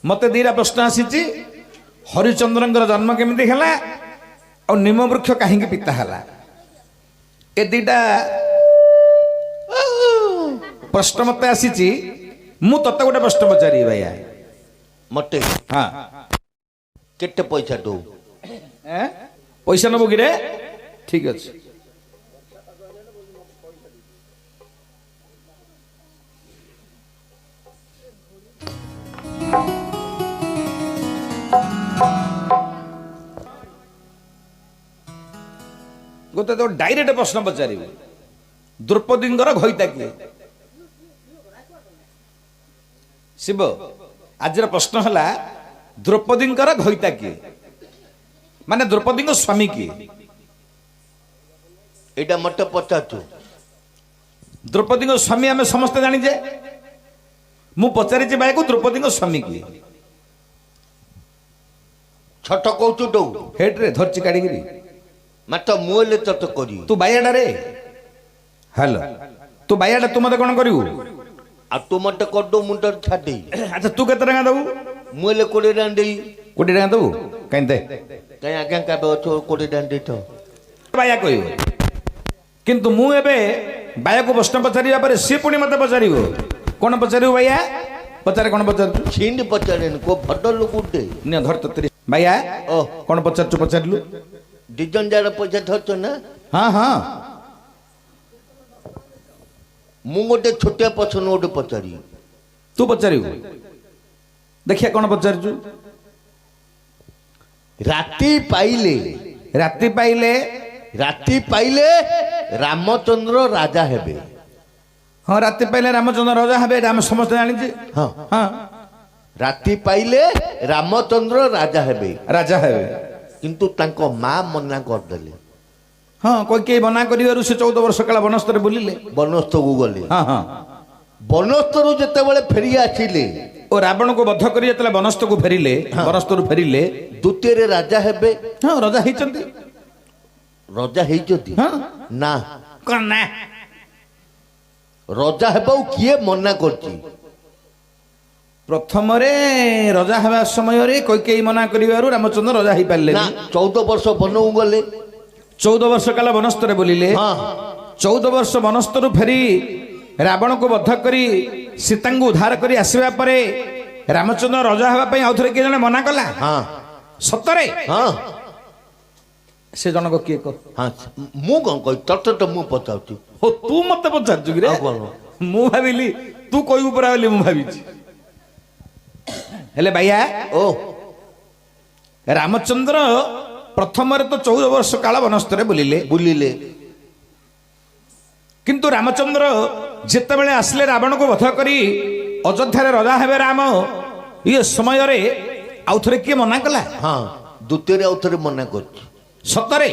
मते दीरा प्रश्न आसी हरिचंद्र जन्म केमिति हैला और निम वृक्ष कहीं पिता हैला ए दीटा प्रश्न मत आसी मु तत्ते गोटे प्रश्न पचारि भैया मते हाँ केते पैसा दो पैसा नबो कि रे ठीक अच्छे गोटे तो डायरेक्ट प्रश्न पचारि द्रौपदी घईता किए शिव आज प्रश्न है द्रौपदी घईता किए माने द्रौपदी स्वामी किए एटा मत पचाचु द्रौपदी स्वामी आम समस्ते जानीजे मु पचारि भाई को द्रौपदी स्वामी किए छट कौचु दौ हेट रे धरची काढ़ी मत मुले तत करी तू बायाडा रे हेलो तू बायाडा तू मत कौन करू आ तू मत कर दो मुंड छाडी अच्छा तू केते टका दबू मुले कोड़े डांडी 20 टका दबू कहीं दे कहीं आगे का बे कोड़े डांडी तो बाया कहब किंतु मु एबे बाया को प्रश्न पचारिया पर सी पुणी मते पचारिबो कोन पचारिबो बाया पचारे कोन पचारु छिंड पचारे को भड लोक दे न धर तो बाया ओ कोन पचारु पचारलु दिजन जार पैसा धरतो ना हाँ हाँ मु गोटे छोटे पछन गोटे पचारि तू पचारिबो देखिया कोन पचारजु राति पाइले रामचंद्र राजा हेबे हाँ राति पाइले रामचंद्र राजा हेबे राम समस्त जानि हाँ हाँ राति पाइले रामचंद्र राजा हेबे किंतु तांको मां मना कर देले हाँ कोई के मना करिवारु से 14 वर्ष काल वनस्तर बुलिले वनस्थ को गले हाँ हाँ वनस्थरु जते बेले फेरी आछिले ओ रावण को बध करी जते वनस्थ को फेरिले वनस्थरु फेरिले द्वितीय रे राजा हेबे हाँ राजा हेचंती राजा हेचंती हाँ ना कोन ना राजा हेबो किए मना करची प्रथम रे राजा हेबा समय रे कोई के मना करिवारु रामचंद्र राजा ही पाले ना 14 वर्ष बनऊ गले 14 वर्ष काल वनस्तर बोलिले हाँ 14 वर्ष वनस्तर फेरी रावण को बध करी सीता को उद्धार करी आसवा परे रामचंद्र राजा हेबा पई आउथरे के जने मना कला हाँ सतरे हाँ से जनक किए को हाँ मु कौन कह तत तो मु पचाउची हो तू मत पचारजु रे मु भाबिली तू कोई ऊपर आली मु भाबिची हेले भैया ओ रामचंद्र प्रथम रे तो 14 वर्ष काल वनस्तर बुलिले किंतु रामचंद्र जिते बेले आसले रावण को वध करी अयोध्या राजा हेबे राम ये समय रे आउथरे किए मना कला हाँ द्वितीय रे आउथरे मना कर सतरे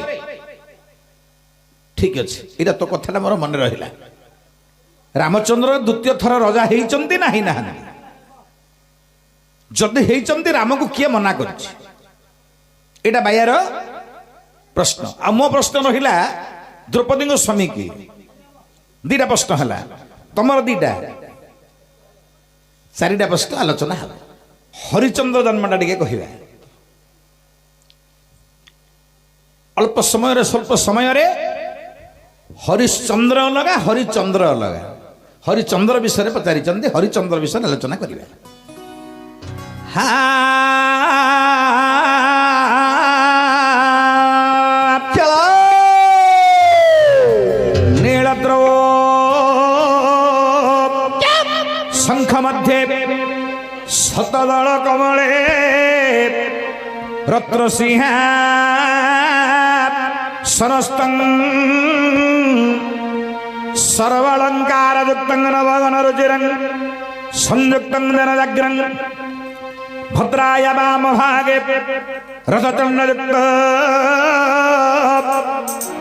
ठीक अच्छे इटा तो कथा मोर मन रहिला रामचंद्र द्वितीय थर राजा हेचंती ना ही ना जदि हेचंती राम को किए मना करछि एटा बायार प्रश्न आ मो प्रश्न रहिला द्रौपदी स्वामी की दीटा प्रश्न हला तमर दीटा चारिटा प्रश्न आलोचना हला हरिचंद्र जन्मटा टिके कहिबा अल्प समय रे स्वल्प समय रे हरिश्चंद्र अलगा हरिचंद्र अलगा हरिचंद्र विषय पचारि हरिचंद्र विषय आलोचना करिबा नीलद्रव शंख मध्ये शतदल कमले रत्रसिंह सरस्तं सर्वालंकार युक्तं नवगन रुचिरं संयुक्तं जनजाग्रं भद्राय वाम भागे रथचंद्रयुक्त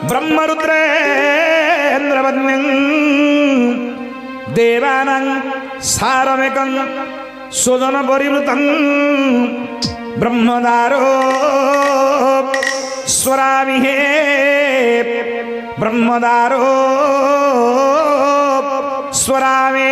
ब्रह्मरुद्रेन्द्रवन्यं देवानां सारमेकं सुजन परिवृतं ब्रह्मदारो स्वरामि हे ब्रह्मदारो स्वरामि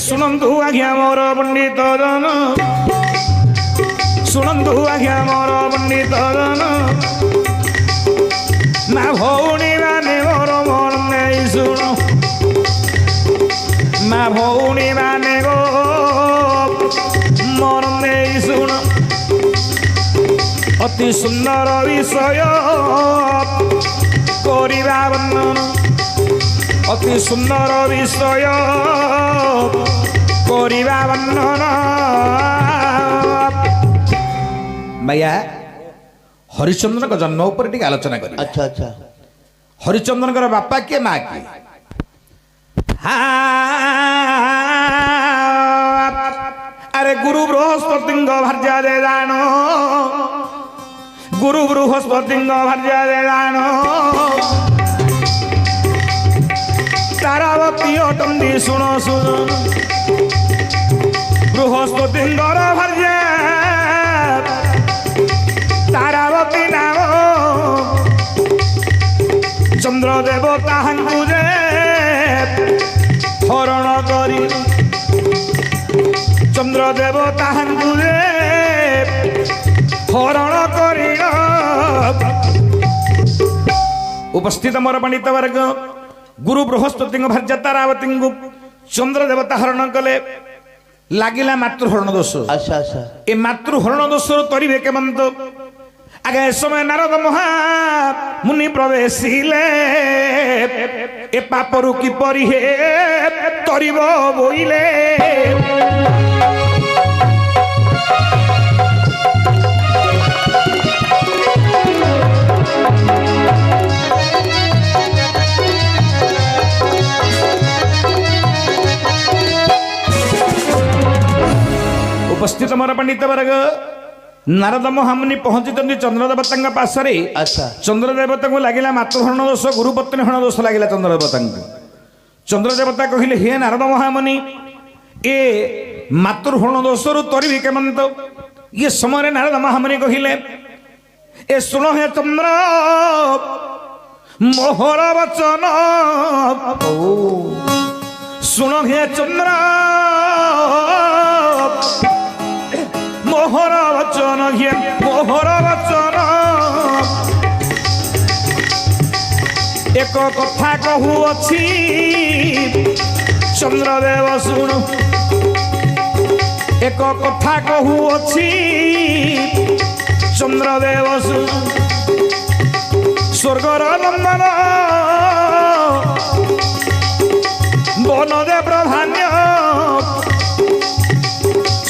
ଶୁଣନ୍ତୁ ଆଜ୍ଞା ମୋର ପଣ୍ଡିତ ଜନ, ଶୁଣନ୍ତୁ ଆଜ୍ଞା ମୋର ପଣ୍ଡିତ ଜନ, ମା ଭଉଣୀ ମାନେ ମୋର ମନ ନେଇ ଶୁଣ, ମା ଭଉଣୀ ମାନେ ଗୋ ମନ ନେଇ ଶୁଣ, ଅତି ସୁନ୍ଦର ବିଷୟ କରିବା ବର୍ଣ୍ଣନ, ଅତି ସୁନ୍ଦର ବିଷୟ କରିବା ବର୍ଣ୍ଣନ। ଭାଇଆ ହରିଚନ୍ଦ୍ରଙ୍କ ଜନ୍ମ ଉପରେ ଟିକେ ଆଲୋଚନା କରିବା। ଆଚ୍ଛା ଆଚ୍ଛା। ହରିଚନ୍ଦ୍ରଙ୍କର ବାପା କିଏ ମା କିଏ? আরে গুরু বৃহস্পতিঙ্গ ভার্যা দে জান, গুরু বৃহস্পতিঙ্গ ভার্যা দে জান, তারাবতী অটন্দি শুণ শুণ, বৃহস্পতিঙ্গর ভার্যা তারাবতী নাম, চন্দ্রদেব তাহাঙ্কু যে হরণ করি, চন্দ্রদেব তাহাঙ্কু যে হরণ করি। উপস্থিত মোর পণ্ডিত বর্গ, গুরু বৃহস্পতি ভার্যা তারাবতীଙ୍କୁ চন্দ্রদেবতা হরণ কলে, লাগিলা মাতৃহরণ দোষ। আচ্ছা আচ্ছা। এ মাতৃহরণ দোষ তরিবে কেমন্ত? আগে এ সময় নারদ মহা মুনি প্রবেশিলে, এ পাপরু কিপরি হে তরিব বইলে। উপস্থিত মোর পণ্ডিত বর্গ, নারদ মহামুনি পହଞ୍ଚିଛନ୍ତି ଚନ୍ଦ୍ରଦେବତାଙ୍କ ପାଶରେ। ଆଚ୍ଛା। ଚନ୍ଦ୍ରଦେବତାଙ୍କୁ ଲାଗିଲା ମାତୃହରଣ ଦୋଷ, ଗୁରୁପତ୍ନୀ ହରଣ ଦୋଷ ଲାଗିଲା ଚନ୍ଦ୍ରଦେବତାଙ୍କୁ। ଚନ୍ଦ୍ରଦେବତା କହିଲେ, ହେ ନାରଦ ମହାମୁନି, ଏ ମାତୃହରଣ ଦୋଷରୁ ତରିବି କେମନ୍ତ? ଇଏ ସମୟରେ ନାରଦ ମହାମୁନି କହିଲେ, ଏ ଶୁଣ ହେ ଚନ୍ଦ୍ର ମୋହର ବଚନ, ଶୁଣ ହେ ଚନ୍ଦ୍ର মোহর বচন, ঘিয়ে মোহর বচন, এক কথা কহুଅছি চন্দ্রদেব শুণ, এক কথা কহুଅছি চন্দ্রদেব শুণ, স্বর্গর নন্দন বনদে প্রধান্য,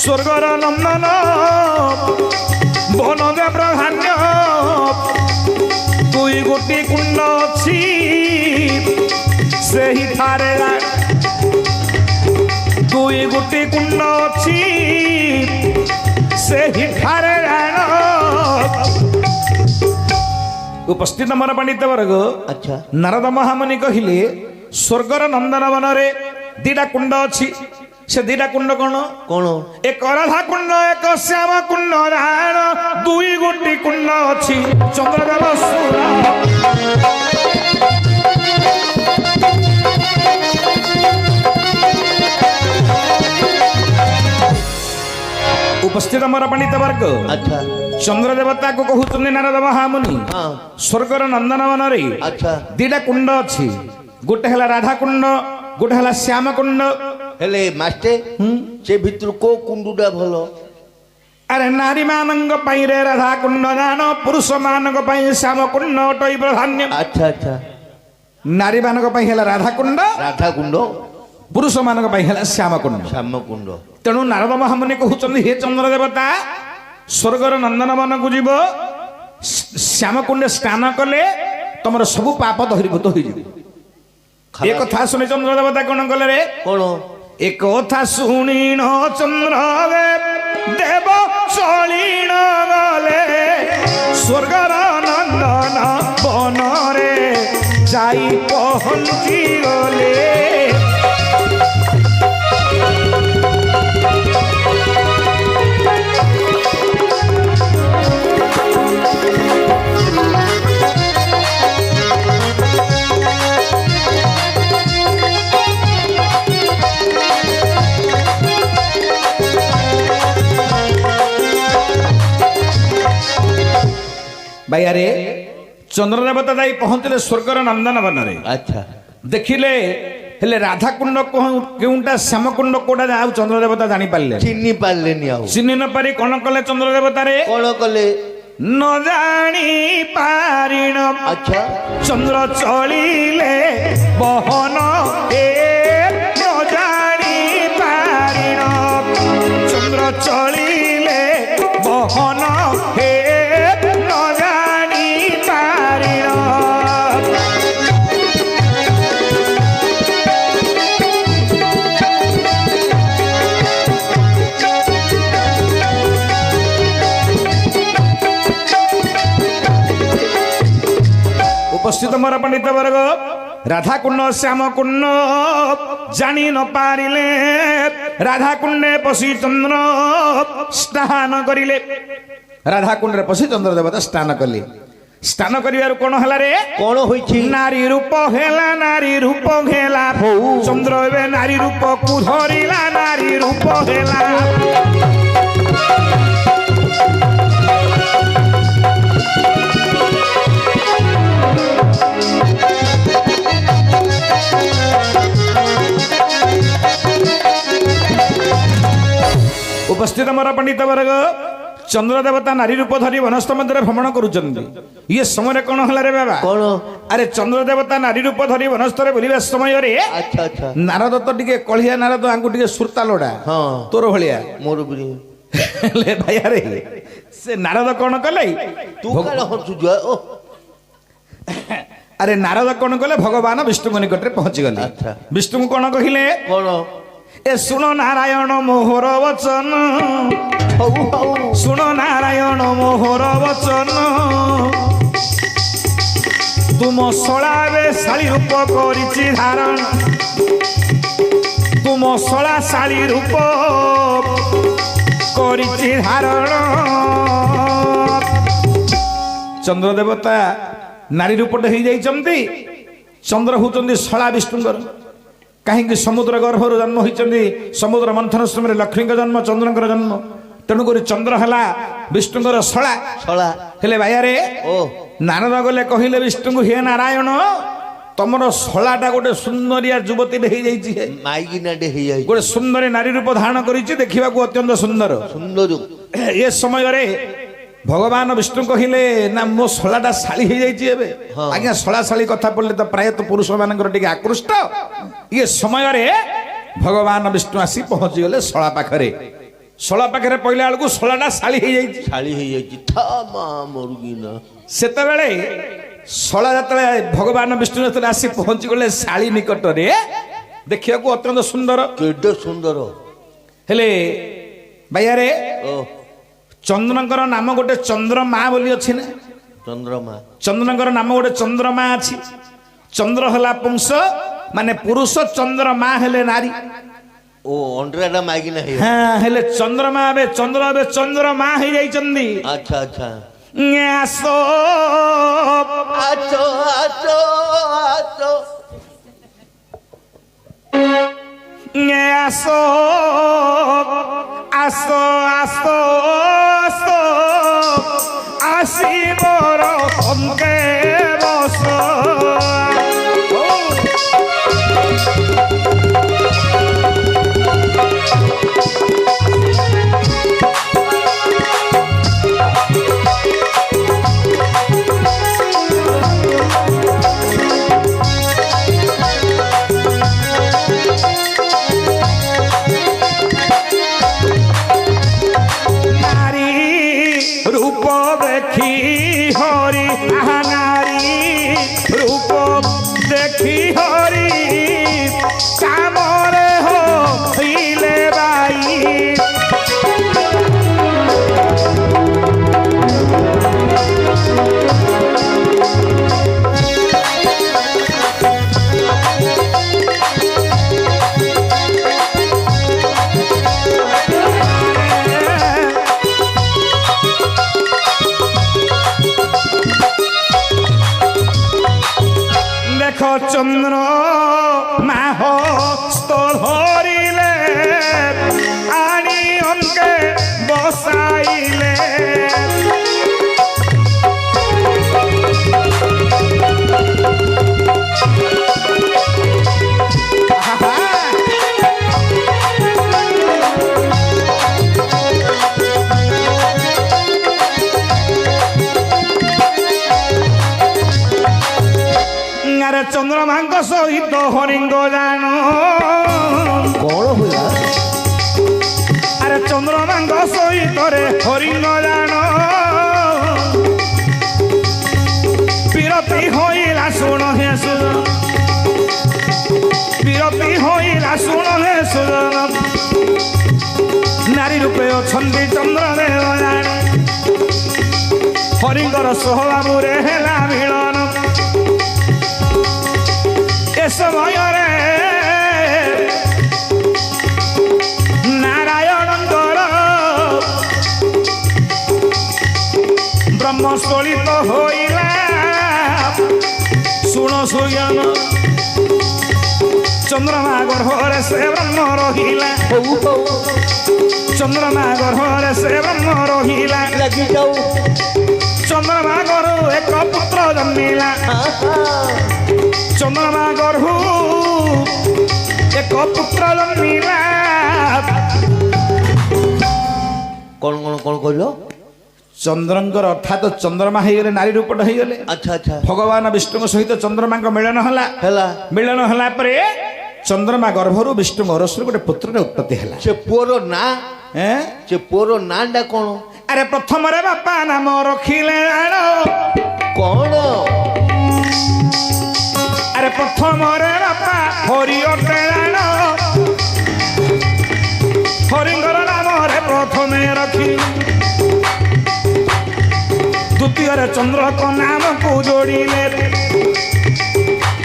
স্বর্গর নন্দন বনদে প্রধান্য, দুই গোটি কুণ্ড অছি সেই ঠারে, দুই গোটি কুণ্ড অছি সেই ঠারে। উপস্থিত আমার পণ্ডিত বর্গ, আচ্ছা। নারদ মহামুনি কহিলে, স্বর্গর নন্দন বনরে দিটা কুণ্ড অছি, সে দিটা কুণ্ড কোন কোন? এক রাধা কুণ্ড, এক শ্যাম কুণ্ড, রায়ণ দুই গোটি কুণ্ড অছি চন্দ্রদেব শুণ। উপস্থিত আমার পণ্ডিত বর্গ, আচ্ছা। চন্দ্রদেবতাকে কহুଛନ୍ତି নারদ মহামুনি, ହଁ। স্বর্গর নন্দনবନରେ আচ্ছা। দিটা কুণ্ড ଅଛି, ଗୋଟେ ହେଲା ରାଧା କୁଣ୍ଡ, ଗୋଟେ ହେଲା ଶ୍ୟାମ କୁଣ୍ଡ। ହେଲେ ମାଷ୍ଟେ ସେ ଭିତରୁ କୋଉ କୁଣ୍ଡୁଟା ଭଲ? ଆରେ ନାରୀ ମାନଙ୍କ ପାଇଁ ରେ ରାଧା କୁଣ୍ଡ ଦାନ, ପୁରୁଷ ମାନଙ୍କ ପାଇଁ ଶ୍ୟାମ କୁଣ୍ଡ ଅଟଇ ପ୍ରଧାନ୍ୟ। ଆଚ୍ଛା ଆଚ୍ଛା। ନାରୀ ମାନଙ୍କ ପାଇଁ ହେଲା ରାଧା କୁଣ୍ଡ, ରାଧା କୁଣ୍ଡ, ପୁରୁଷ ମାନଙ୍କ ପାଇଁ ହେଲା ଶ୍ୟାମ କୁଣ୍ଡ। ଶ୍ୟାମ କୁଣ୍ଡ। ତେଣୁ ନାରଦ ମହାମୁନି କହୁଛନ୍ତି, ହେ ଚନ୍ଦ୍ର ଦେବତା, ସ୍ୱର୍ଗର ନନ୍ଦନବନକୁ ଯିବ, ଶ୍ୟାମ କୁଣ୍ଡେ ସ୍ନାନ କଲେ ତମର ସବୁ ପାପ ଦୂରୀଭୂତ ହୋଇଯିବ। ଏ କଥା ଶୁଣି ଚନ୍ଦ୍ର ଦେବତା କଣ କଲେ ରେ? କଣ? ଏ କଥା ଶୁଣିଣ ଚନ୍ଦ୍ର ଦେବ ଚଳିଣ ଗଲେ, ସ୍ୱର୍ଗର ନନ୍ଦନ ବନରେ ଯାଇ ପହଞ୍ଚି ଗଲେ। ଭାଇଆରେ ଚନ୍ଦ୍ର ଦେବତା ଯାଇ ପହଞ୍ଚିଲେ ସ୍ୱର୍ଗର ନନ୍ଦନବନ ରେ। ଆଚ୍ଛା ଦେଖିଲେ ହେଲେ ରାଧାକୁଣ୍ଡ କେଉଁଟା ଶ୍ୟାମକୁଣ୍ଡ କୋଉଟା ଆଉ ଚନ୍ଦ୍ର ଦେବତା ଜାଣି ପାରିଲେ ଚିହ୍ନି ପାରିଲେନି ଆଉ ଚିହ୍ନି ନ ପାରି କଣ କଲେ ଚନ୍ଦ୍ର ଦେବତାରେ କଣ କଲେ ନ ଜାଣି ପାରିଣ ଆଚ୍ଛା ଚନ୍ଦ୍ର ଚଳିଲେ ବହନ ଏ ନ ଜାଣି ପାରିଣ ଚନ୍ଦ୍ର ଚଳିଲେ ବହନ ହେ ନ ଜାଣି ପାରିଣ। ଉପସ୍ଥିତ ମୋର ପଣ୍ଡିତ ବର୍ଗ ରାଧାକୁଣ୍ଡ ଶ୍ୟାମକୁଣ୍ଡ ଜାଣି ନ ପାରିଲେ ରାଧାକୁଣ୍ଡେ ପଶି ଚନ୍ଦ୍ର ସ୍ନାନ କରିଲେ। ରାଧାକୁଣ୍ଡରେ ପଶି ଚନ୍ଦ୍ର ଦେବତା ସ୍ନାନ କଲେ। ସ୍ନାନ କରିବାରୁ କଣ ହେଲା ରେ କଣ ହୋଇଛି ନାରୀ ରୂପ ହେଲା ନାରୀ ରୂପ ହେଲା ଚନ୍ଦ୍ର ଏବେ ନାରୀ ରୂପକୁ ଧରିଲା ନାରୀ ରୂପ ହେଲା। उपस्थित मोर पंडित वर्ग चंद्र देवता नारी रूप धरी वनस्थ मध्य भ्रमण करुचंदी ये समय कौन है रे बाबा कौन अरे चंद्र देवता नारी रूप धरी वनस्थ बुलवा समय रे अच्छा अच्छा नारद तो टिके कलिया नारद आंकु टिके सुरता लोड़ा हाँ तोर भलिया मोर ले भाई अरे से नारद कौन कले तू काल हसु जो ओ अरे नारद कौन कले भगवान विष्णु निकट रे पहुंची गले अच्छा विष्णु कौन कहिले कौन ए सुनो नारायण मोहर वचन सुनो नारायण मोहर वचन तुम शलावे शाली रूप करिछि धारण तुम शला शाली रूप करिछि धारण। चंद्र देवता नारी रूपटे हो जाइछन्ति चंद्र होउछन्ति शला विष्णुଙ୍କର कहीं समुद्र गर्भर जन्म होती समुद्र मंथन समय लक्ष्मी जन्म चंद्र जन्म तेणुक चंद्र है विष्णुर शला शला हेले भाइयारे ओ नारद गले कहले विष्णु हे नारायण तमर शलाटा गोटे सुंदरिया युवती माइकिनाटे गोटे सुंदरी नारी रूप धारण करी देखा अत्यंत सुंदर सुंदर ए समय भगवान विष्णु कहले ना मो शलाटा शाली हो जाए आज्ञा शला शाली कथा पड़े तो प्राय तो पुरुष मानकर टिके आकृष्ट ये समय भगवान विष्णु आसी पहुंची गले शला पाखरे शला पाखरे पहला बेलू शलाटा शाली हो जाए शाली हो जाए सेते बेले शला जतले भगवान विष्णु जतले आसी पहुंची गले शाली निकट रे देखिया को अत्यंत सुंदर केडे सुंदर हेले भाइयारे ओ चंद्रंकर नाम गोटे चंद्रमा बोली अच्छी ना चंद्रमा चंद्रंकर नाम गोटे चंद्रमा अच्छी चंद्र हला पुंस माने पुरुष चंद्रमा हेले नारी ओ अंडराटा माइकिना है हाँ हेले चंद्रमा बे चंद्रमा हे जाई चंदी अच्छा अच्छा आसो आचो आचो आचो आसो आसो आसो आसो आसी मोर अंके बस रूप देखी हरि नारी रूप देखी हरि कामरे हो हिले बाई चंद्र माह धरिले आनी अंके बसाइले ଚନ୍ଦ୍ରମାଙ୍କ ସହିତ ହରିଙ୍ଗ ଜାଣ କଣ ହେଲା? ଆରେ ଚନ୍ଦ୍ରମାଙ୍କ ସହିତରେ ହରିଙ୍ଗ ଜାଣ ବିରତି ହୋଇଲା ଶୁଣ ହେ ସୁଜନ ବିରତି ହୋଇଲା ଶୁଣ ହେ ସୁଜନ ନାରୀ ରୂପେ ଅଛନ୍ତି ଚନ୍ଦ୍ରଦେବ ଜାଣ ହରିଙ୍କର ସ୍ୱଭାବରେ ହେଲା ମିଳନ ଏ ସମୟରେ ନାରାୟଣଙ୍କର ବ୍ରହ୍ମସ୍ଥଳିତ ହୋଇଲା ଶୁଣ ସୁଜନ ଚନ୍ଦ୍ରମା ଗର୍ଭରେ ସେ ବ୍ରହ୍ମ ରହିଲା ଚନ୍ଦ୍ରମା ଗର୍ଭରେ ସେ ବ୍ରହ୍ମ ରହିଲା ଲାଗିଯାଉ ଚନ୍ଦ୍ରମା ଗର୍ଭ ଏକ ପୁତ୍ର ଜନ୍ମିଲା ଚନ୍ଦ୍ରମା ଗର୍ଭ ଏକ ପୁତ୍ର ଜନ୍ମିଲା କଣ କଣ କଣ କହିଲ? ଚନ୍ଦ୍ରଙ୍କର ଅର୍ଥାତ ଚନ୍ଦ୍ରମା ହେଇଗଲେ ନାରୀ ରୂପଟ ହେଇଗଲେ ଆଚ୍ଛା ଆଚ୍ଛା ଭଗବାନ ବିଷ୍ଣୁଙ୍କ ସହିତ ଚନ୍ଦ୍ରମାଙ୍କ ମିଳନ ହେଲା ହେଲା ମିଳନ ହେଲା ପରେ ଚନ୍ଦ୍ରମା ଗର୍ଭରୁ ବିଷ୍ଣୁଙ୍କ ଅରସରୁ ଗୋଟେ ପୁତ୍ରର ଉତ୍ପତ୍ତି ହେଲା ସେ ପୁଅର ନାଁ ସେ ପୁଅର ନାଁ ଟା କଣ? ଆରେ ପ୍ରଥମରେ ବାପା ନାମ ରଖିଲେ ଜାଣ କଣ? ଆରେ ପ୍ରଥମରେ ବାପା ହରି ଅଟେ ଜାଣ ହରିଙ୍କର ନାମରେ ପ୍ରଥମେ ରଖିଲେ ଦ୍ୱିତୀୟରେ ଚନ୍ଦ୍ରଙ୍କ ନାମକୁ ଯୋଡ଼ିଲେ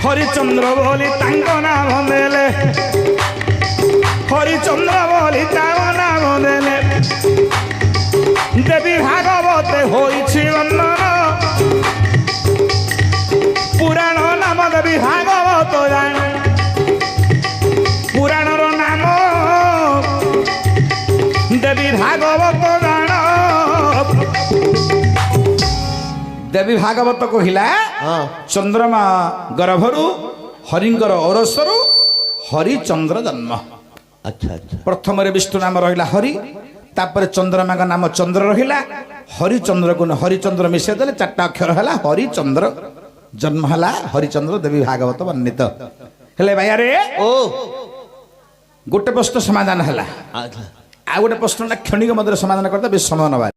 ହରିଚନ୍ଦ୍ର ବୋଲି ତାଙ୍କ ନାମ ଦେଲେ ହରିଚନ୍ଦ୍ର ବୋଲି ତାଙ୍କ ନାମ ଦେଲେ ଦେବୀ ଭାଗବତେ ହୋଇଛି ବନ୍ଦନ ପୁରାଣ ନାମ ଦେବୀ ଭାଗବତ ଜାଣ ପୁରାଣର ନାମ ଦେବୀ ଭାଗବତ ଜାଣ ଦେବୀ ଭାଗବତ କହିଲା ଚନ୍ଦ୍ରମା ଗର୍ଭରୁ ହରିଙ୍କର ଔରସରୁ ହରିଚନ୍ଦ୍ର ଜନ୍ମ ଆଚ୍ଛା ଆଚ୍ଛା ପ୍ରଥମରେ ବିଷ୍ଣୁ ନାମ ରହିଲା ହରି ତାପରେ ଚନ୍ଦ୍ରମାଙ୍କ ନାମ ଚନ୍ଦ୍ର ରହିଲା ହରିଚନ୍ଦ୍ରକୁ ହରିଚନ୍ଦ୍ର ମିଶାଇ ଦେଲେ ଚାରିଟା ଅକ୍ଷର ହେଲା ହରିଚନ୍ଦ୍ର ଜନ୍ମ ହେଲା ହରିଚନ୍ଦ୍ର ଦେବୀ ଭାଗବତ ବର୍ଣ୍ଣିତ ହେଲେ ଭାଇଆରେ ଓ ଗୋଟେ ପ୍ରଶ୍ନ ସମାଧାନ ହେଲା ଆଚ୍ଛା ଆଉ ଗୋଟେ ପ୍ରଶ୍ନଟା କ୍ଷଣିକ ମଧ୍ୟରେ ସମାଧାନ କରିଦେବେ ବେଶ ସମୟ ନେବା